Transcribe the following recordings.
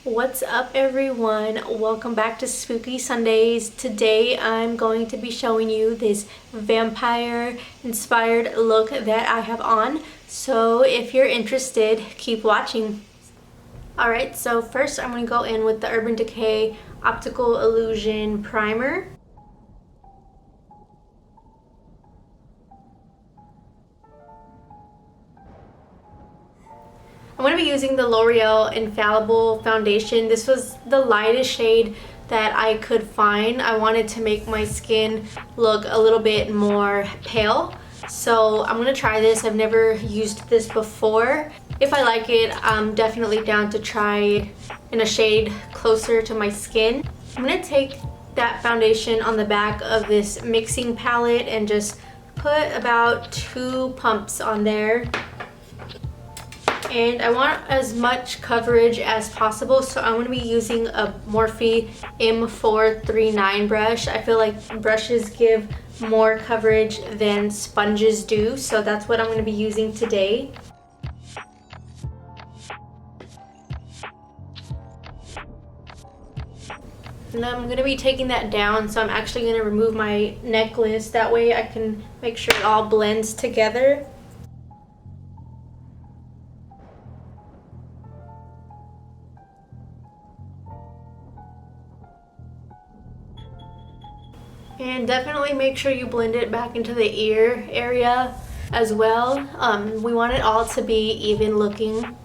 What's up everyone? Welcome back to Spooky Sundays. Today I'm going to be showing you this vampire inspired look that I have on. So if you're interested, keep watching. Alright, so first I'm going to go in with the Urban Decay Optical Illusion Primer. I'm going to be using the L'Oreal Infallible Foundation. This was the lightest shade that I could find. I wanted to make my skin look a little bit more pale. So I'm going to try this. I've never used this before. If I like it, I'm definitely down to try in a shade closer to my skin. I'm going to take that foundation on the back of this mixing palette and just put about 2 pumps on there. And I want as much coverage as possible, so I'm going to be using a Morphe M439 brush. I feel like brushes give more coverage than sponges do, so that's what I'm going to be using today. And I'm going to be taking that down, so I'm actually going to remove my necklace. That way I can make sure it all blends together. And definitely make sure you blend it back into the ear area as well. We want it all to be even looking. I'm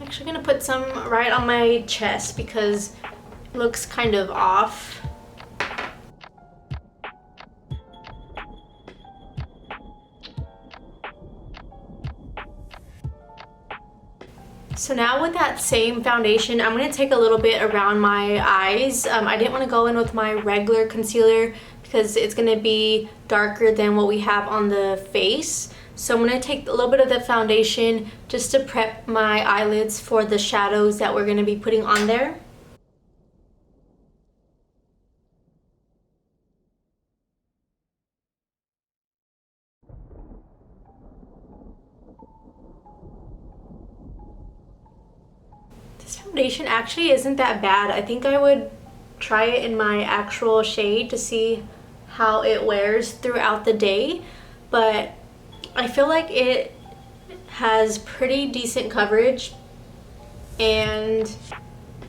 actually going to put some right on my chest because it looks kind of off. So now with that same foundation, I'm going to take a little bit around my eyes. I didn't want to go in with my regular concealer because it's going to be darker than what we have on the face. So I'm going to take a little bit of the foundation just to prep my eyelids for the shadows that we're going to be putting on there. This foundation actually isn't that bad. I think I would try it in my actual shade to see how it wears throughout the day, but I feel like it has pretty decent coverage and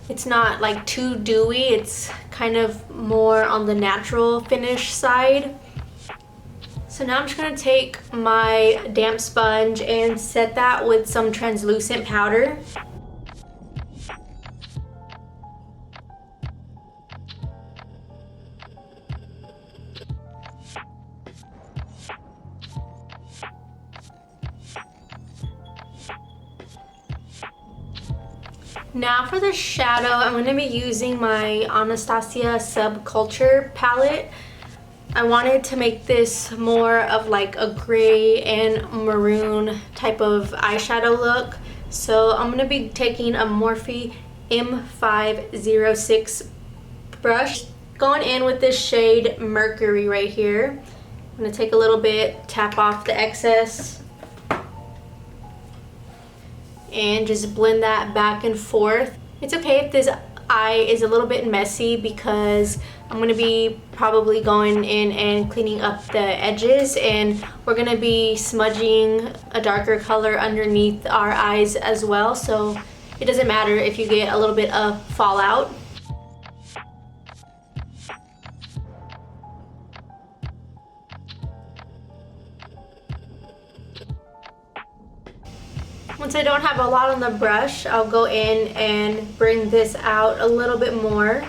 it's not like too dewy. It's kind of more on the natural finish side. So now I'm just going to take my damp sponge and set that with some translucent powder. Now for the shadow, I'm going to be using my Anastasia Subculture palette. I wanted to make this more of like a gray and maroon type of eyeshadow look. So I'm going to be taking a Morphe M506 brush. Going in with this shade Mercury right here. I'm going to take a little bit, tap off the excess, and just blend that back and forth. It's okay if this eye is a little bit messy because I'm going to be probably going in and cleaning up the edges, and we're going to be smudging a darker color underneath our eyes as well, so it doesn't matter if you get a little bit of fallout. Once I don't have a lot on the brush, I'll go in and bring this out a little bit more.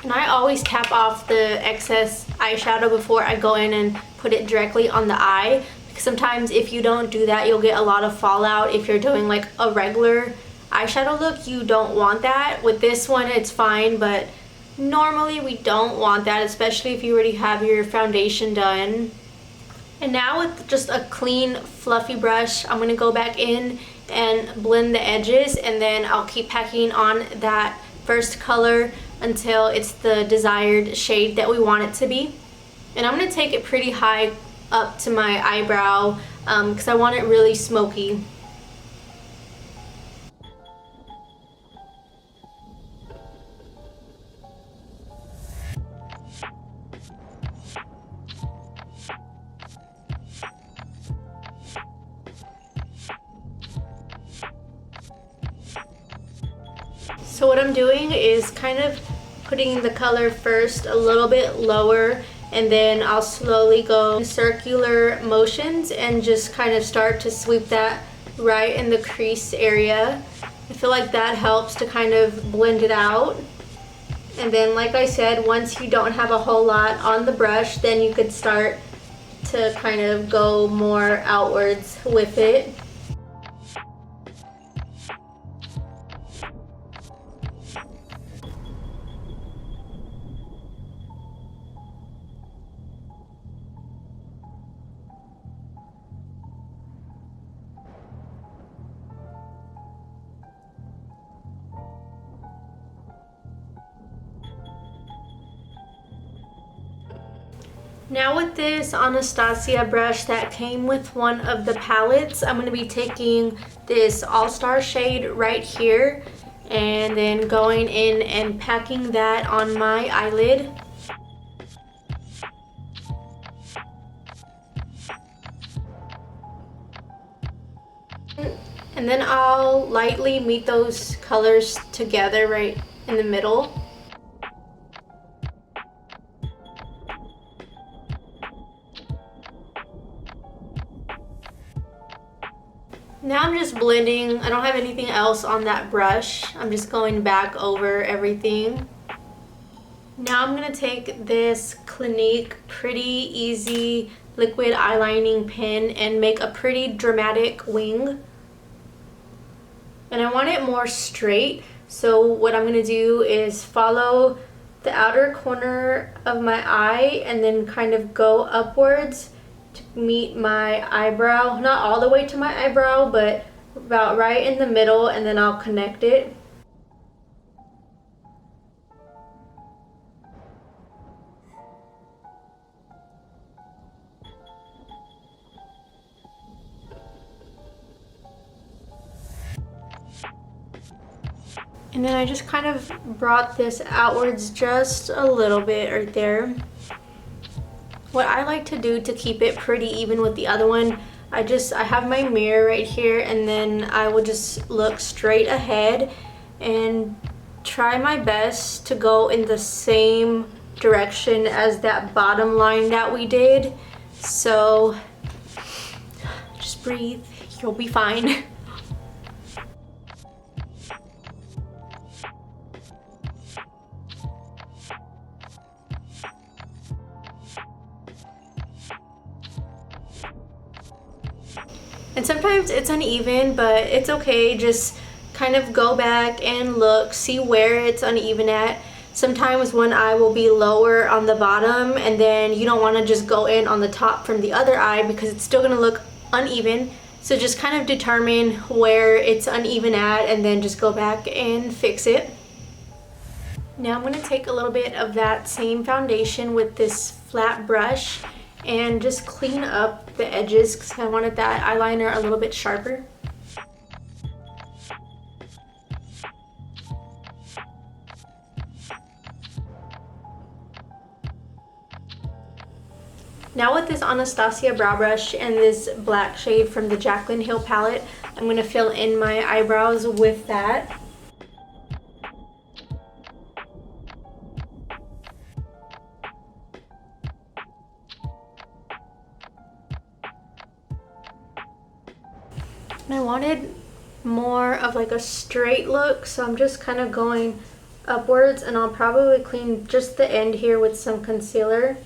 And I always cap off the excess eyeshadow before I go in and put it directly on the eye. Because sometimes if you don't do that, you'll get a lot of fallout. If you're doing like a regular eyeshadow look, you don't want that. With this one, it's fine, but normally we don't want that, especially if you already have your foundation done. And now with just a clean, fluffy brush, I'm gonna go back in and blend the edges, and then I'll keep packing on that first color until it's the desired shade that we want it to be. And I'm gonna take it pretty high up to my eyebrow because I want it really smoky. So what I'm doing is kind of putting the color first a little bit lower, and then I'll slowly go in circular motions and just kind of start to sweep that right in the crease area. I feel like that helps to kind of blend it out. And then like I said, once you don't have a whole lot on the brush, then you could start to kind of go more outwards with it. Now with this Anastasia brush that came with one of the palettes, I'm going to be taking this All-Star shade right here and then going in and packing that on my eyelid. And then I'll lightly meet those colors together right in the middle. Now I'm just blending. I don't have anything else on that brush. I'm just going back over everything. Now I'm going to take this Clinique Pretty Easy liquid eyelining pen and make a pretty dramatic wing. And I want it more straight. So what I'm going to do is follow the outer corner of my eye and then kind of go upwards to meet my eyebrow. Not all the way to my eyebrow, but about right in the middle, and then I'll connect it. And then I just kind of brought this outwards just a little bit right there. What I like to do to keep it pretty even with the other one, I have my mirror right here, and then I will just look straight ahead and try my best to go in the same direction as that bottom line that we did. So just breathe, you'll be fine. And sometimes it's uneven, but it's okay. Just kind of go back and look, see where it's uneven at. Sometimes one eye will be lower on the bottom, and then you don't want to just go in on the top from the other eye because it's still going to look uneven. So just kind of determine where it's uneven at and then just go back and fix it. Now I'm going to take a little bit of that same foundation with this flat brush and just clean up the edges because I wanted that eyeliner a little bit sharper. Now with this Anastasia brow brush and this black shade from the Jaclyn Hill palette, I'm going to fill in my eyebrows with that. And I wanted more of like a straight look, so I'm just kind of going upwards, and I'll probably clean just the end here with some concealer.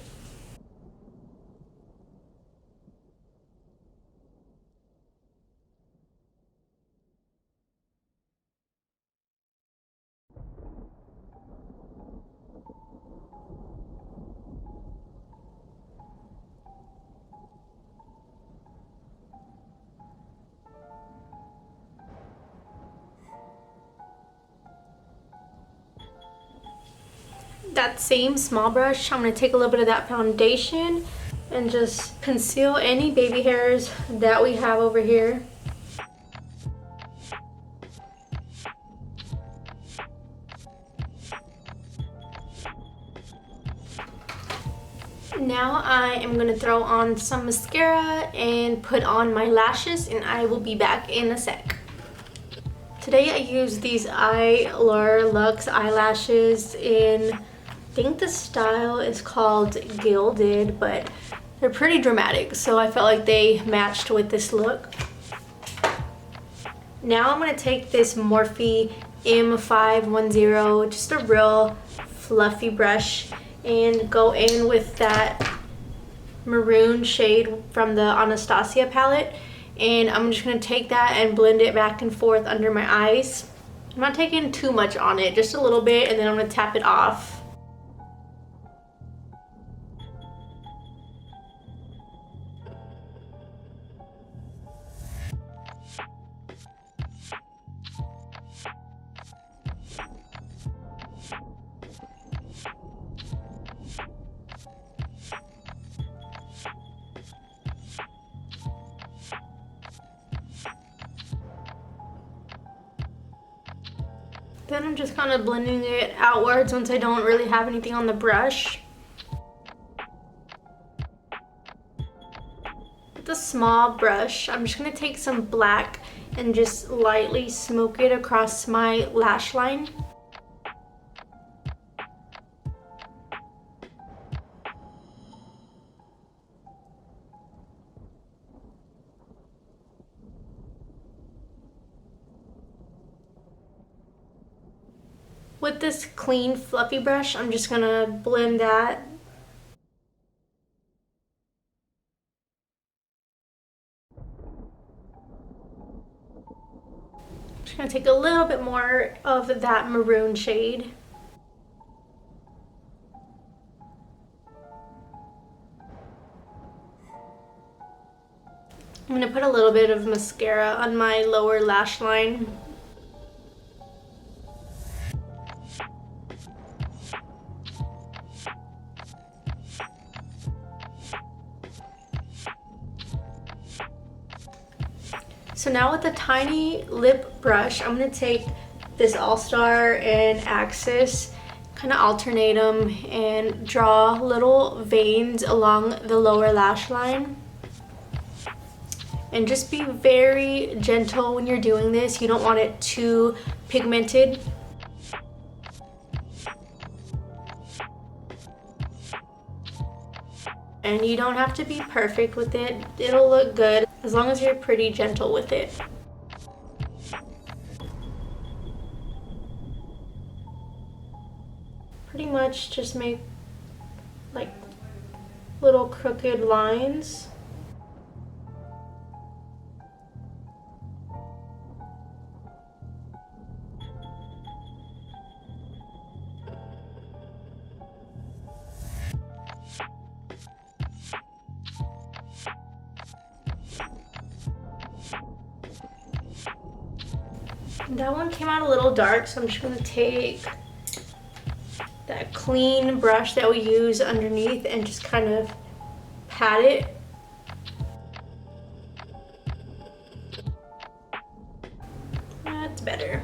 that same small brush, I'm going to take a little bit of that foundation and just conceal any baby hairs that we have over here. Now I am going to throw on some mascara and put on my lashes, and I will be back in a sec. Today I used these Eylure Luxe eyelashes in, I think the style is called Gilded, but they're pretty dramatic, so I felt like they matched with this look. Now I'm going to take this Morphe M510, just a real fluffy brush, and go in with that maroon shade from the Anastasia palette, and I'm just going to take that and blend it back and forth under my eyes. I'm not taking too much on it, just a little bit, and then I'm going to tap it off. Then I'm just kind of blending it outwards once I don't really have anything on the brush. With a small brush, I'm just going to take some black and just lightly smoke it across my lash line. With this clean, fluffy brush, I'm just gonna blend that. I'm just gonna take a little bit more of that maroon shade. I'm gonna put a little bit of mascara on my lower lash line. So now with a tiny lip brush, I'm going to take this All-Star and Axis, kind of alternate them and draw little veins along the lower lash line. And just be very gentle when you're doing this. You don't want it too pigmented. And you don't have to be perfect with it. It'll look good as long as you're pretty gentle with it. Pretty much just make like little crooked lines. That one came out a little dark, so I'm just going to take that clean brush that we use underneath and just kind of pat it. That's better.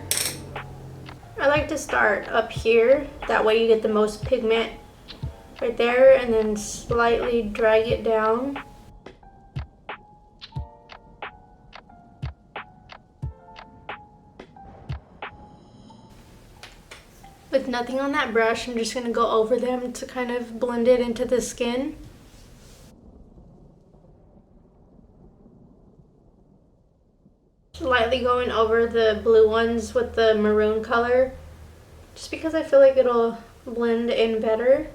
I like to start up here, that way you get the most pigment right there, and then slightly drag it down. With nothing on that brush, I'm just going to go over them to kind of blend it into the skin. Lightly going over the blue ones with the maroon color, just because I feel like it'll blend in better.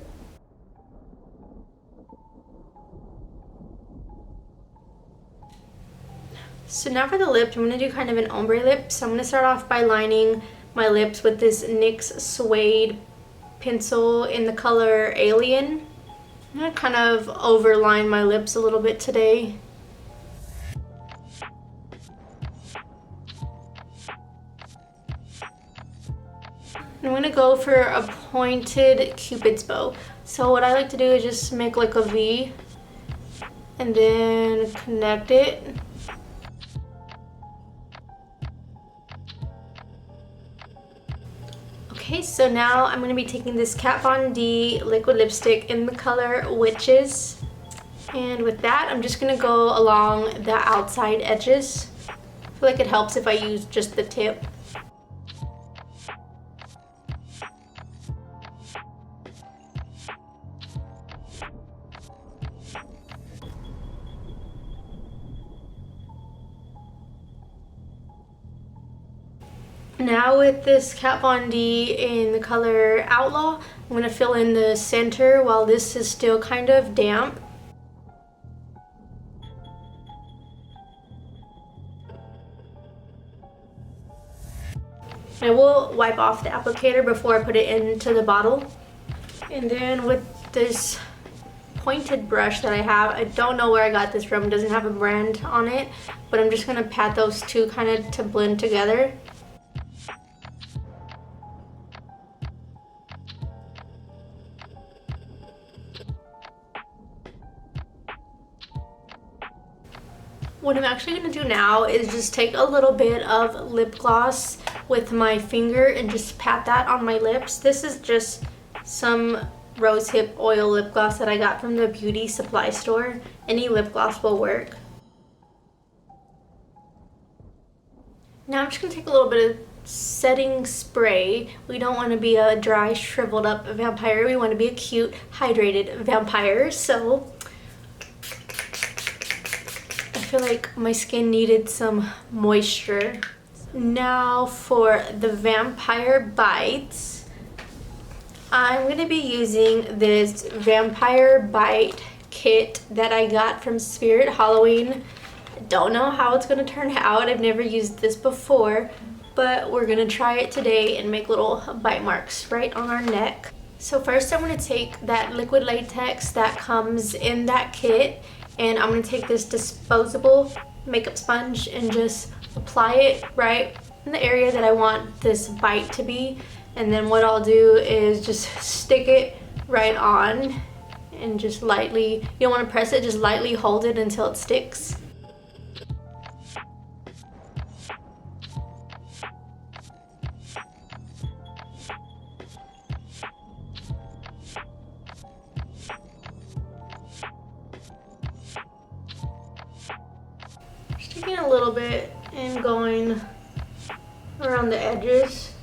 So now for the lips, I'm going to do kind of an ombre lip. So I'm going to start off by lining my lips with this NYX Suede pencil in the color Alien. I'm going to kind of overline my lips a little bit today. I'm gonna go for a pointed Cupid's bow. So what I like to do is just make like a V and then connect it. Okay, so now I'm going to be taking this Kat Von D liquid lipstick in the color Witches. And with that, I'm just going to go along the outside edges. I feel like it helps if I use just the tip. Now with this Kat Von D in the color Outlaw, I'm going to fill in the center while this is still kind of damp. I will wipe off the applicator before I put it into the bottle. And then with this pointed brush that I have, I don't know where I got this from, it doesn't have a brand on it, but I'm just going to pat those two kind of to blend together. What I'm actually going to do now is just take a little bit of lip gloss with my finger and just pat that on my lips. This is just some rosehip oil lip gloss that I got from the beauty supply store. Any lip gloss will work. Now I'm just going to take a little bit of setting spray. We don't want to be a dry, shriveled up vampire. We want to be a cute, hydrated vampire. So I feel like my skin needed some moisture. Now for the vampire bites, I'm going to be using this vampire bite kit that I got from Spirit Halloween. I don't know how it's going to turn out. I've never used this before, but we're going to try it today and make little bite marks right on our neck. So first I'm going to take that liquid latex that comes in that kit, and I'm going to take this disposable makeup sponge and just apply it right in the area that I want this bite to be. And then what I'll do is just stick it right on and just lightly, you don't want to press it, just lightly hold it until it sticks. Taking a little bit and going around the edges.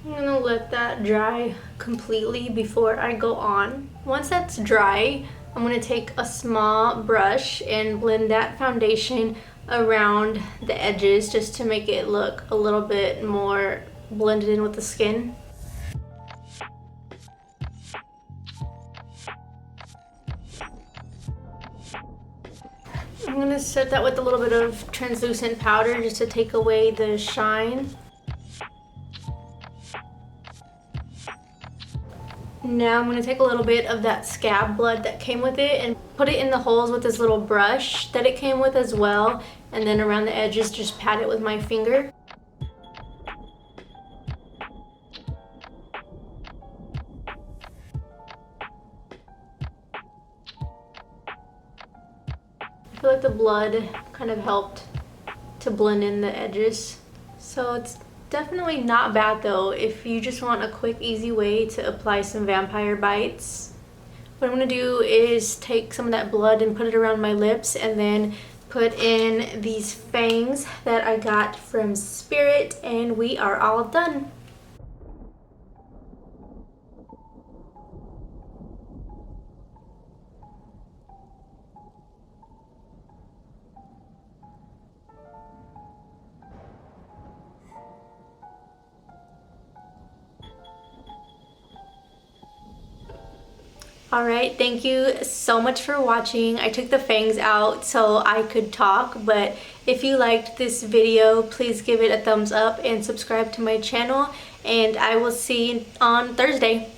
I'm gonna let that dry completely before I go on. Once that's dry, I'm gonna take a small brush and blend that foundation around the edges just to make it look a little bit more blended in with the skin. I'm going to set that with a little bit of translucent powder just to take away the shine. Now I'm going to take a little bit of that scab blood that came with it and put it in the holes with this little brush that it came with as well. And then around the edges just pat it with my finger. I feel like the blood kind of helped to blend in the edges. So it's definitely not bad though if you just want a quick, easy way to apply some vampire bites. What I'm going to do is take some of that blood and put it around my lips and then put in these fangs that I got from Spirit, and we are all done. Alright, thank you so much for watching. I took the fangs out so I could talk, but if you liked this video, please give it a thumbs up and subscribe to my channel, and I will see you on Thursday.